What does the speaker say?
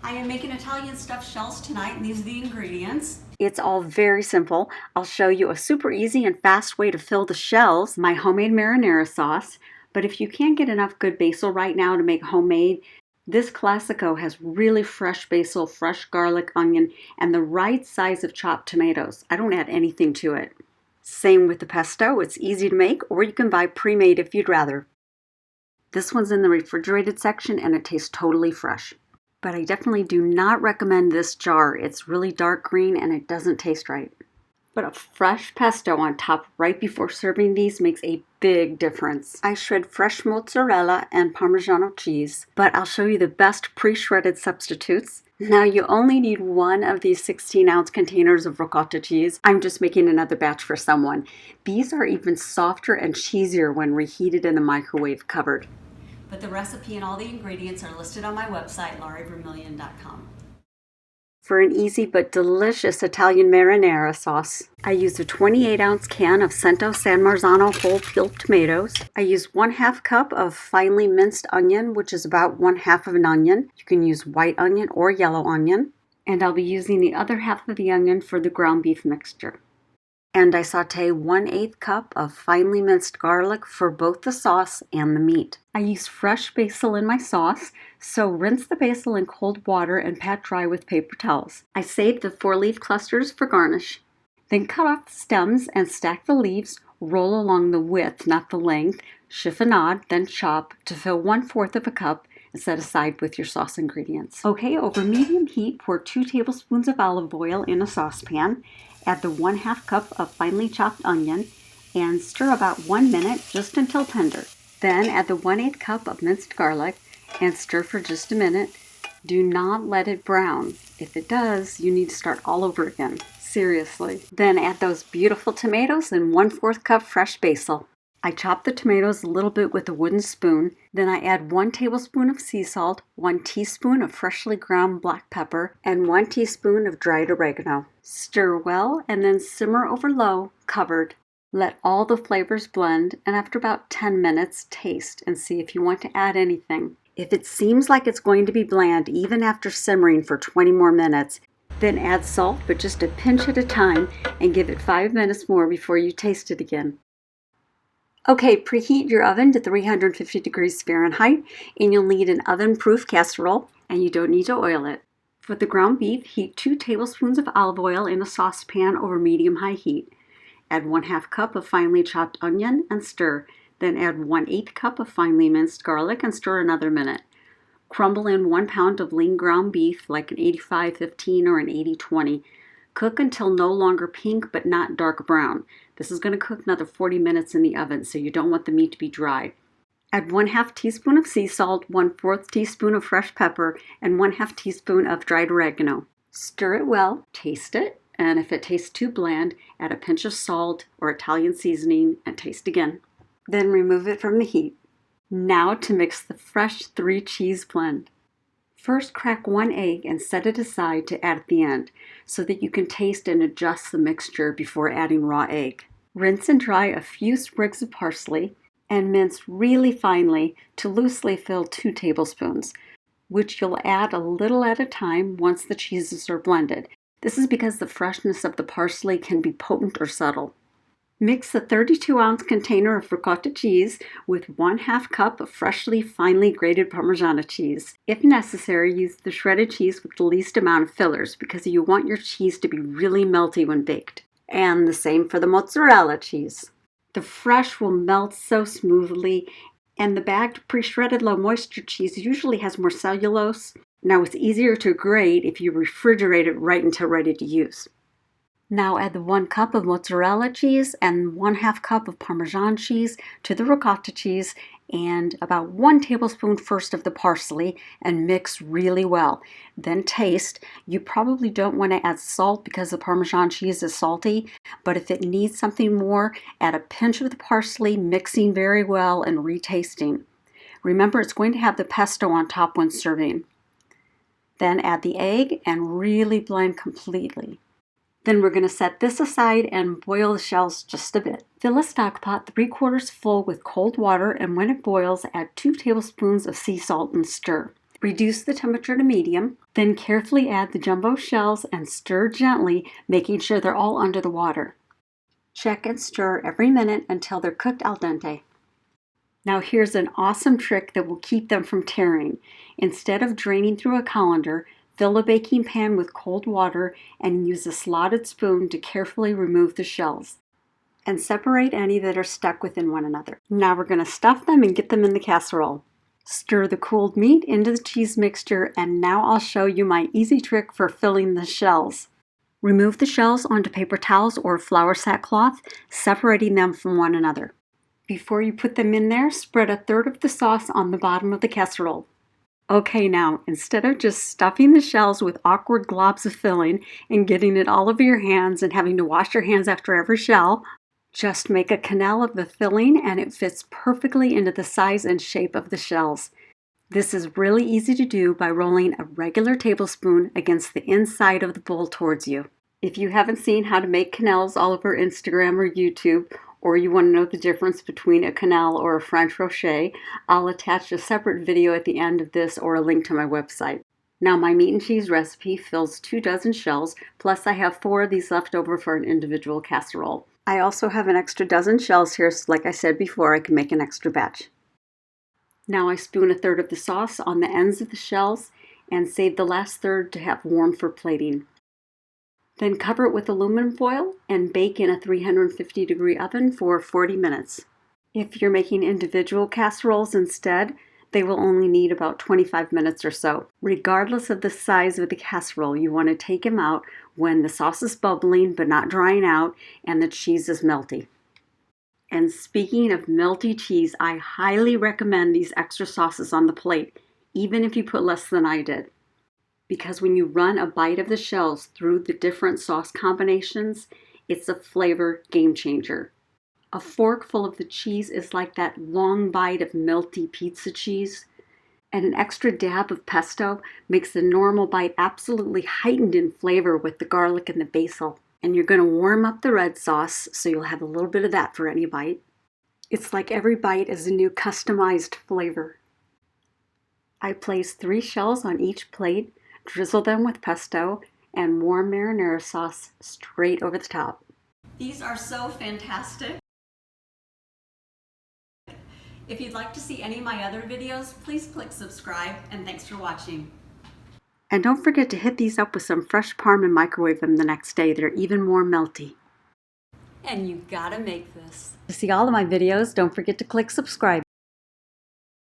I am making Italian stuffed shells tonight, and these are the ingredients. It's all very simple. I'll show you a super easy and fast way to fill the shells, my homemade marinara sauce. But if you can't get enough good basil right now to make homemade, this Classico has really fresh basil, fresh garlic, onion, and the right size of chopped tomatoes. I don't add anything to it. Same with the pesto. It's easy to make, or you can buy pre-made if you'd rather. This one's in the refrigerated section and it tastes totally fresh. But I definitely do not recommend this jar. It's really dark green and it doesn't taste right. But a fresh pesto on top right before serving these makes a big difference. I shred fresh mozzarella and Parmigiano cheese, but I'll show you the best pre-shredded substitutes. Now you only need one of these 16-ounce containers of ricotta cheese. I'm just making another batch for someone. These are even softer and cheesier when reheated in the microwave covered. But the recipe and all the ingredients are listed on my website, laurievermillion.com. For an easy but delicious Italian marinara sauce, I use a 28-ounce can of Cento San Marzano whole peeled tomatoes. I use 1/2 cup of finely minced onion, which is about 1/2 of an onion. You can use white onion or yellow onion. And I'll be using the other half of the onion for the ground beef mixture. And I saute 1/8 cup of finely minced garlic for both the sauce and the meat. I use fresh basil in my sauce, so rinse the basil in cold water and pat dry with paper towels. I save the 4-leaf clusters for garnish. Then cut off the stems and stack the leaves, roll along the width, not the length, chiffonade, then chop to fill 1/4 of a cup and set aside with your sauce ingredients. Okay, over medium heat, pour 2 tablespoons of olive oil in a saucepan. Add the 1/2 cup of finely chopped onion and stir about 1 minute just until tender. Then add the 1/8 cup of minced garlic and stir for just a minute. Do not let it brown. If it does, you need to start all over again. Seriously. Then add those beautiful tomatoes and 1/4 cup fresh basil. I chop the tomatoes a little bit with a wooden spoon. Then I add 1 tablespoon of sea salt, 1 teaspoon of freshly ground black pepper, and 1 teaspoon of dried oregano. Stir well and then simmer over low, covered. Let all the flavors blend, and after about 10 minutes, taste and see if you want to add anything. If it seems like it's going to be bland even after simmering for 20 more minutes, then add salt, but just a pinch at a time, and give it 5 minutes more before you taste it again. Okay, preheat your oven to 350 degrees Fahrenheit, and you'll need an oven-proof casserole, and you don't need to oil it. For the ground beef, heat 2 tablespoons of olive oil in a saucepan over medium-high heat. Add 1/2 cup of finely chopped onion and stir. Then add 1/8 cup of finely minced garlic and stir another minute. Crumble in 1 pound of lean ground beef, like an 85-15 or an 80-20. Cook until no longer pink but not dark brown. This is going to cook another 40 minutes in the oven, so you don't want the meat to be dry. Add 1/2 teaspoon of sea salt, 1/4 teaspoon of fresh pepper, and 1/2 teaspoon of dried oregano. Stir it well, taste it, and if it tastes too bland, add a pinch of salt or Italian seasoning and taste again. Then remove it from the heat. Now to mix the fresh 3 cheese blend. First, crack 1 egg and set it aside to add at the end so that you can taste and adjust the mixture before adding raw egg. Rinse and dry a few sprigs of parsley and mince really finely to loosely fill 2 tablespoons, which you'll add a little at a time once the cheeses are blended. This is because the freshness of the parsley can be potent or subtle. Mix the 32-ounce container of ricotta cheese with 1/2 cup of freshly finely grated Parmigiano cheese. If necessary, use the shredded cheese with the least amount of fillers because you want your cheese to be really melty when baked. And the same for the mozzarella cheese. The fresh will melt so smoothly, and the bagged pre-shredded low-moisture cheese usually has more cellulose. Now it's easier to grate if you refrigerate it right until ready to use. Now add the 1 cup of mozzarella cheese and 1/2 cup of Parmesan cheese to the ricotta cheese and about 1 tablespoon first of the parsley and mix really well. Then taste. You probably don't want to add salt because the Parmesan cheese is salty, but if it needs something more, add a pinch of the parsley, mixing very well and retasting. Remember, it's going to have the pesto on top when serving. Then add the egg and really blend completely. Then we're going to set this aside and boil the shells just a bit. Fill a stock pot 3/4 full with cold water, and when it boils, add 2 tablespoons of sea salt and stir. Reduce the temperature to medium, then carefully add the jumbo shells and stir gently, making sure they're all under the water. Check and stir every minute until they're cooked al dente. Now here's an awesome trick that will keep them from tearing. Instead of draining through a colander, fill a baking pan with cold water and use a slotted spoon to carefully remove the shells and separate any that are stuck within one another. Now we're going to stuff them and get them in the casserole. Stir the cooled meat into the cheese mixture, and now I'll show you my easy trick for filling the shells. Remove the shells onto paper towels or flour sack cloth, separating them from one another. Before you put them in there, spread a third of the sauce on the bottom of the casserole. Okay, now, instead of just stuffing the shells with awkward globs of filling and getting it all over your hands and having to wash your hands after every shell, just make a canal of the filling and it fits perfectly into the size and shape of the shells. This is really easy to do by rolling a regular tablespoon against the inside of the bowl towards you. If you haven't seen how to make canals all over Instagram or YouTube, or you want to know the difference between a canal or a French rocher, I'll attach a separate video at the end of this or a link to my website. Now my meat and cheese recipe fills 2 dozen shells, plus I have 4 of these left over for an individual casserole. I also have an extra dozen shells here, so like I said before, I can make an extra batch. Now I spoon a third of the sauce on the ends of the shells and save the last third to have warm for plating. Then cover it with aluminum foil and bake in a 350-degree oven for 40 minutes. If you're making individual casseroles instead, they will only need about 25 minutes or so. Regardless of the size of the casserole, you want to take them out when the sauce is bubbling but not drying out and the cheese is melty. And speaking of melty cheese, I highly recommend these extra sauces on the plate, even if you put less than I did. Because when you run a bite of the shells through the different sauce combinations, it's a flavor game changer. A fork full of the cheese is like that long bite of melty pizza cheese, and an extra dab of pesto makes the normal bite absolutely heightened in flavor with the garlic and the basil. And you're going to warm up the red sauce, so you'll have a little bit of that for any bite. It's like every bite is a new customized flavor. I place 3 shells on each plate, drizzle them with pesto, and warm marinara sauce straight over the top. These are so fantastic. If you'd like to see any of my other videos, please click subscribe, and thanks for watching. And don't forget to hit these up with some fresh parm and microwave them the next day. They're even more melty. And you gotta make this. To see all of my videos, don't forget to click subscribe.